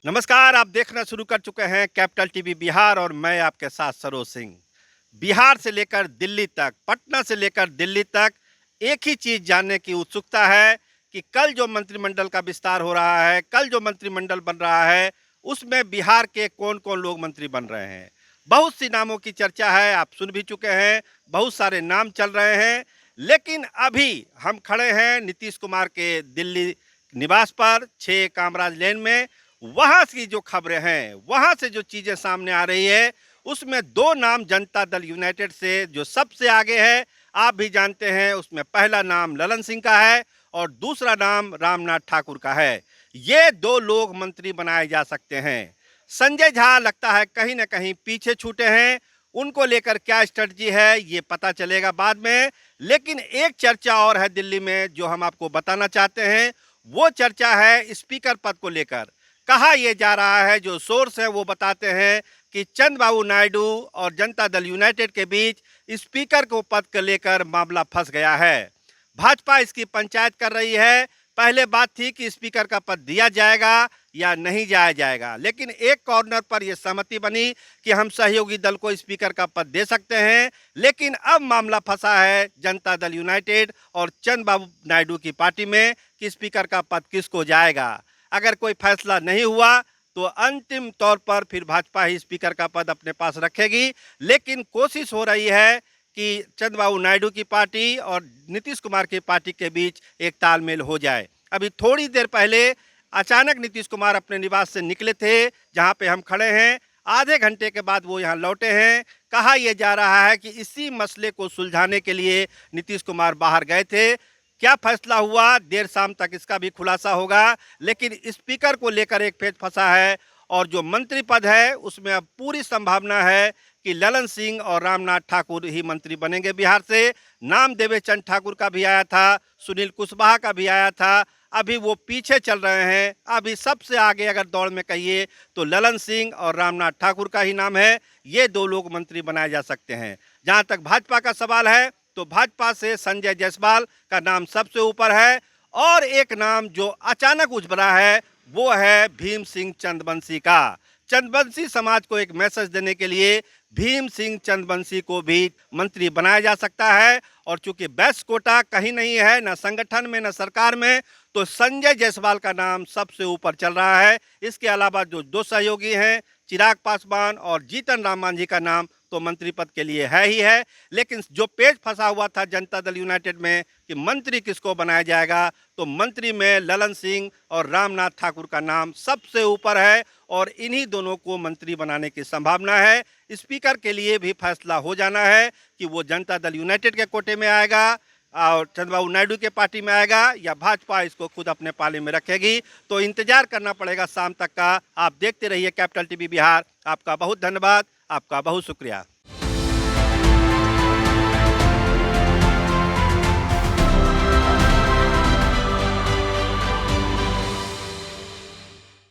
नमस्कार, आप देखना शुरू कर चुके हैं कैपिटल टीवी बिहार और मैं आपके साथ सरोज सिंह। बिहार से लेकर दिल्ली तक, पटना से लेकर दिल्ली तक एक ही चीज जानने की उत्सुकता है कि कल जो मंत्रिमंडल का विस्तार हो रहा है, कल जो मंत्रिमंडल बन रहा है, उसमें बिहार के कौन कौन लोग मंत्री बन रहे हैं। बहुत सी नामों की चर्चा है, आप सुन भी चुके हैं, बहुत सारे नाम चल रहे हैं। लेकिन अभी हम खड़े हैं नीतीश कुमार के दिल्ली निवास पर 6 कामराज लेन में। वहां की जो खबरें हैं, वहां से जो चीजें सामने आ रही है, उसमें दो नाम जनता दल यूनाइटेड से जो सबसे आगे है, आप भी जानते हैं। उसमें पहला नाम ललन सिंह का है और दूसरा नाम रामनाथ ठाकुर का है। ये दो लोग मंत्री बनाए जा सकते हैं। संजय झा लगता है कहीं ना कहीं पीछे छूटे हैं। उनको लेकर क्या स्ट्रेटजी है ये पता चलेगा बाद में। लेकिन एक चर्चा और है दिल्ली में जो हम आपको बताना चाहते हैं। वो चर्चा है स्पीकर पद को लेकर। कहा यह जा रहा है, जो सोर्स है वो बताते हैं कि चंद्रबाबू नायडू और जनता दल यूनाइटेड के बीच स्पीकर को पद को लेकर मामला फंस गया है। भाजपा इसकी पंचायत कर रही है। पहले बात थी कि स्पीकर का पद दिया जाएगा या नहीं जाया जाएगा, लेकिन एक कॉर्नर पर यह सहमति बनी कि हम सहयोगी दल को स्पीकर का पद दे सकते हैं। लेकिन अब मामला फंसा है जनता दल यूनाइटेड और चंद्रबाबू नायडू की पार्टी में कि स्पीकर का पद किसको जाएगा। अगर कोई फैसला नहीं हुआ तो अंतिम तौर पर फिर भाजपा ही स्पीकर का पद अपने पास रखेगी। लेकिन कोशिश हो रही है कि चंद्रबाबू नायडू की पार्टी और नीतीश कुमार की पार्टी के बीच एक तालमेल हो जाए। अभी थोड़ी देर पहले अचानक नीतीश कुमार अपने निवास से निकले थे, जहां पे हम खड़े हैं। आधे घंटे के बाद वो यहां लौटे हैं। कहा यह जा रहा है कि इसी मसले को सुलझाने के लिए नीतीश कुमार बाहर गए थे। क्या फैसला हुआ, देर शाम तक इसका भी खुलासा होगा। लेकिन स्पीकर को लेकर एक पेच फंसा है और जो मंत्री पद है उसमें अब पूरी संभावना है कि ललन सिंह और रामनाथ ठाकुर ही मंत्री बनेंगे बिहार से। नाम देवेचंद ठाकुर का भी आया था, सुनील कुशवाहा का भी आया था। अभी वो पीछे चल रहे हैं। अभी सबसे आगे अगर दौड़ में कहिए तो ललन सिंह और रामनाथ ठाकुर का ही नाम है। ये दो लोग मंत्री बनाए जा सकते हैं। जहां तक भाजपा का सवाल है तो भाजपा से संजय जायसवाल का नाम सबसे ऊपर है। और एक नाम जो अचानक उभरा है वो है भीम सिंह चंद्रवंशी का। चंद्रवंशी समाज को एक मैसेज देने के लिए भीम सिंह चंद्रवंशी को भी मंत्री बनाया जा सकता है। और चूंकि वैश्य कोटा कहीं नहीं है, न संगठन में न सरकार में, तो संजय जायसवाल का नाम सबसे ऊपर चल रहा है। इसके अलावा जो दो सहयोगी हैं, चिराग पासवान और जीतन राम मांझी का नाम तो मंत्री पद के लिए है ही है। लेकिन जो पेच फंसा हुआ था जनता दल यूनाइटेड में कि मंत्री किसको बनाया जाएगा, तो मंत्री में ललन सिंह और रामनाथ ठाकुर का नाम सबसे ऊपर है और इन्हीं दोनों को मंत्री बनाने की संभावना है। स्पीकर के लिए भी फैसला हो जाना है कि वो जनता दल यूनाइटेड के कोटे में आएगा और चंद्रबाबू नायडू के पार्टी में आएगा या भाजपा इसको खुद अपने पाले में रखेगी। तो इंतजार करना पड़ेगा शाम तक का। आप देखते रहिए कैपिटल टीवी बिहार। आपका बहुत धन्यवाद, आपका बहुत शुक्रिया।